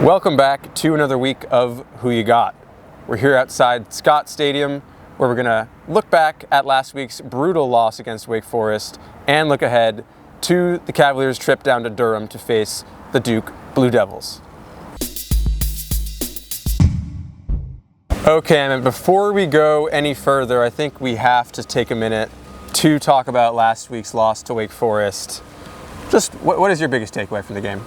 Welcome back to another week of Who You Got. We're here outside Scott Stadium where we're going to look back at last week's brutal loss against Wake Forest and look ahead to the Cavaliers' trip down to Durham to face the Duke Blue Devils. Okay, and before we go any further, I think we have to take a minute to talk about last week's loss to Wake Forest. Just what is your biggest takeaway from the game?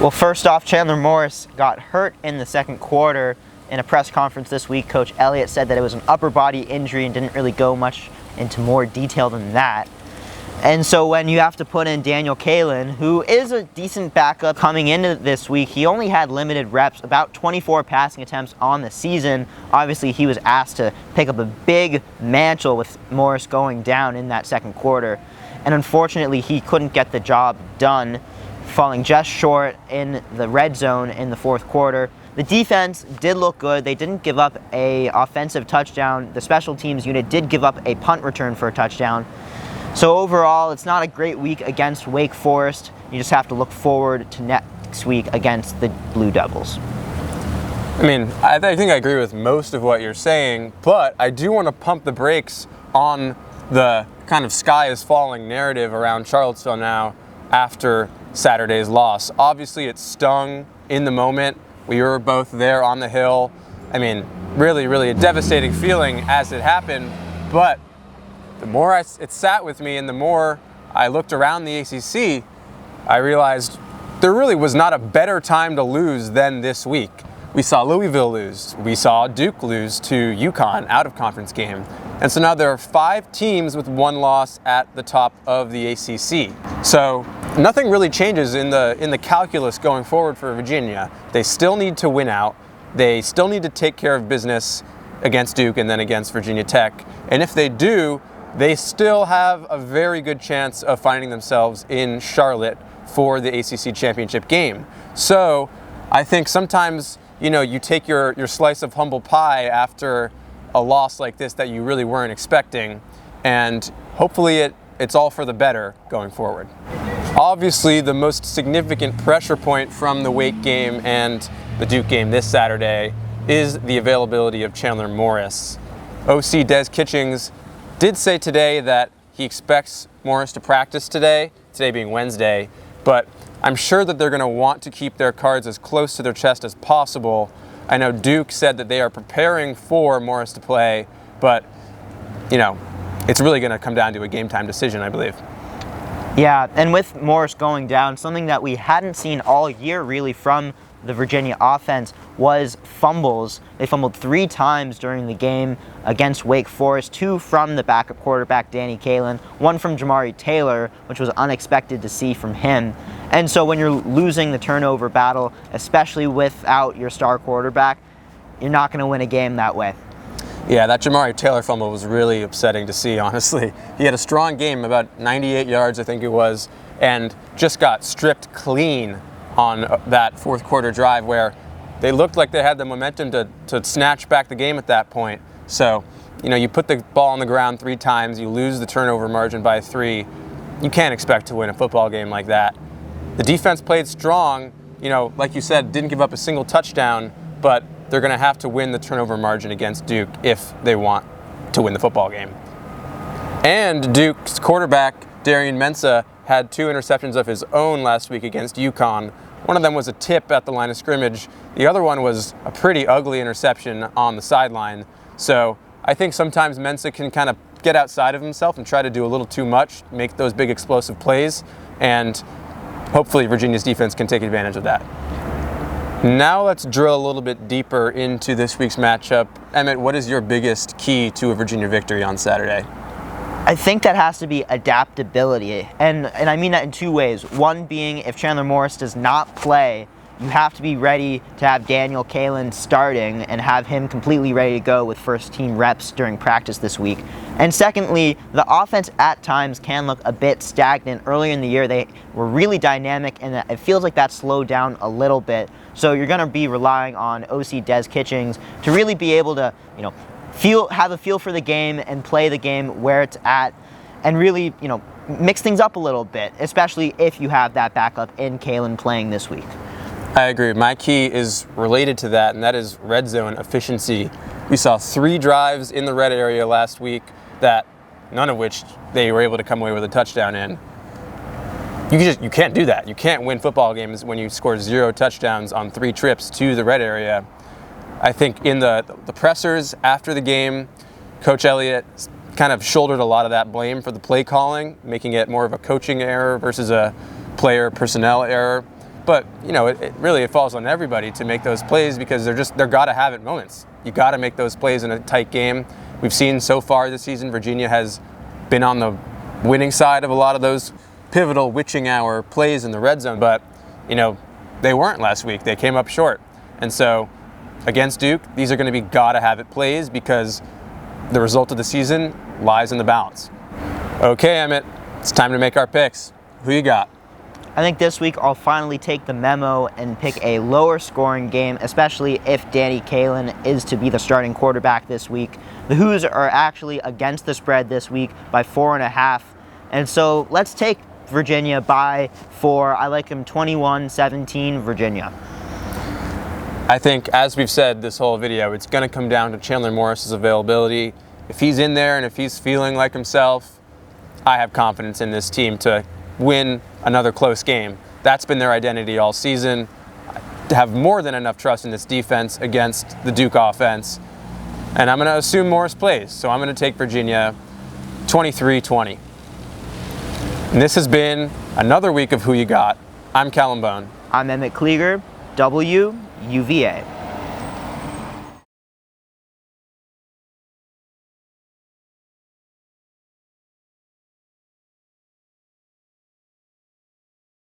Well, first off, Chandler Morris got hurt in the second quarter. In a press conference this week, Coach Elliott said that it was an upper body injury and didn't really go much into more detail than that. And so when you have to put in Daniel Callum, who is a decent backup coming into this week, he only had limited reps, about 24 passing attempts on the season. Obviously, he was asked to pick up a big mantle with Morris going down in that second quarter. And unfortunately, he couldn't get the job done, falling just short in the red zone in the fourth quarter. The defense did look good. They didn't give up an offensive touchdown. The special teams unit did give up a punt return for a touchdown. So overall, it's not a great week against Wake Forest. You just have to look forward to next week against the Blue Devils. I mean, I think I agree with most of what you're saying, but I do want to pump the brakes on the kind of sky is falling narrative around Charlottesville now after Saturday's loss. Obviously, it stung in the moment. We were both there on the hill. I mean, really, really a devastating feeling as it happened. But the more it sat with me and the more I looked around the ACC, I realized there really was not a better time to lose than this week. We saw Louisville lose. We saw Duke lose to UConn out of conference game. And so now there are 5 teams with one loss at the top of the ACC. So nothing really changes in the calculus going forward for Virginia. They still need to win out. They still need to take care of business against Duke and then against Virginia Tech. And if they do, they still have a very good chance of finding themselves in Charlotte for the ACC Championship game. So I think sometimes, you take your slice of humble pie after a loss like this that you really weren't expecting, and hopefully it's all for the better going forward. Obviously, the most significant pressure point from the Wake game and the Duke game this Saturday is the availability of Chandler Morris. OC Des Kitchings did say today that he expects Morris to practice today being Wednesday, but I'm sure that they're going to want to keep their cards as close to their chest as possible. I know Duke said that they are preparing for Morris to play, but, it's really going to come down to a game time decision, I believe. Yeah, and with Morris going down, something that we hadn't seen all year really from the Virginia offense was fumbles. They fumbled 3 times during the game against Wake Forest, 2 from the backup quarterback, Danny Callum, 1 from Jamari Taylor, which was unexpected to see from him. And so when you're losing the turnover battle, especially without your star quarterback, you're not going to win a game that way. Yeah, that Jamari Taylor fumble was really upsetting to see, honestly. He had a strong game, about 98 yards, I think it was, and just got stripped clean on that fourth quarter drive where they looked like they had the momentum to snatch back the game at that point. So, you put the ball on the ground 3 times, you lose the turnover margin by 3. You can't expect to win a football game like that. The defense played strong, like you said, didn't give up a single touchdown, but they're going to have to win the turnover margin against Duke if they want to win the football game. And Duke's quarterback, Darian Mensah, had 2 interceptions of his own last week against UConn. One of them was a tip at the line of scrimmage. The other one was a pretty ugly interception on the sideline. So I think sometimes Mensah can kind of get outside of himself and try to do a little too much, make those big explosive plays, and hopefully Virginia's defense can take advantage of that. Now let's drill a little bit deeper into this week's matchup. Emmett, what is your biggest key to a Virginia victory on Saturday? I think that has to be adaptability, and I mean that in 2 ways. One being, if Chandler Morris does not play, you have to be ready to have Daniel Callum starting and have him completely ready to go with first-team reps during practice this week. And secondly, the offense at times can look a bit stagnant. Earlier in the year, they were really dynamic, and it feels like that slowed down a little bit. So you're going to be relying on OC Des Kitchings to really be able to, have a feel for the game and play the game where it's at, and really, mix things up a little bit, especially if you have that backup in Callum playing this week. I agree. My key is related to that, and that is red zone efficiency. We saw 3 drives in the red area last week that none of which they were able to come away with a touchdown in. You can't do that. You can't win football games when you score 0 touchdowns on 3 trips to the red area. I think in the pressers after the game, Coach Elliott kind of shouldered a lot of that blame for the play calling, making it more of a coaching error versus a player personnel error. But it really falls on everybody to make those plays because they're gotta have it moments. You gotta make those plays in a tight game. We've seen so far this season, Virginia has been on the winning side of a lot of those pivotal witching hour plays in the red zone, but they weren't last week. They came up short. And so against Duke, these are going to be gotta have it plays because the result of the season lies in the balance. Okay, Emmett, it's time to make our picks. Who you got? I think this week I'll finally take the memo and pick a lower scoring game, especially if Danny Kaelin is to be the starting quarterback this week. The Hoos are actually against the spread this week by 4.5. And so let's take Virginia by 4. I like them 21-17 Virginia. I think, as we've said this whole video, it's going to come down to Chandler Morris's availability. If he's in there and if he's feeling like himself, I have confidence in this team to win another close game. That's been their identity all season. To have more than enough trust in this defense against the Duke offense. And I'm going to assume Morris plays, so I'm going to take Virginia 23-20. And this has been another week of Who You Got. I'm Callum Bohn. I'm Emmett Kliger, WVIR.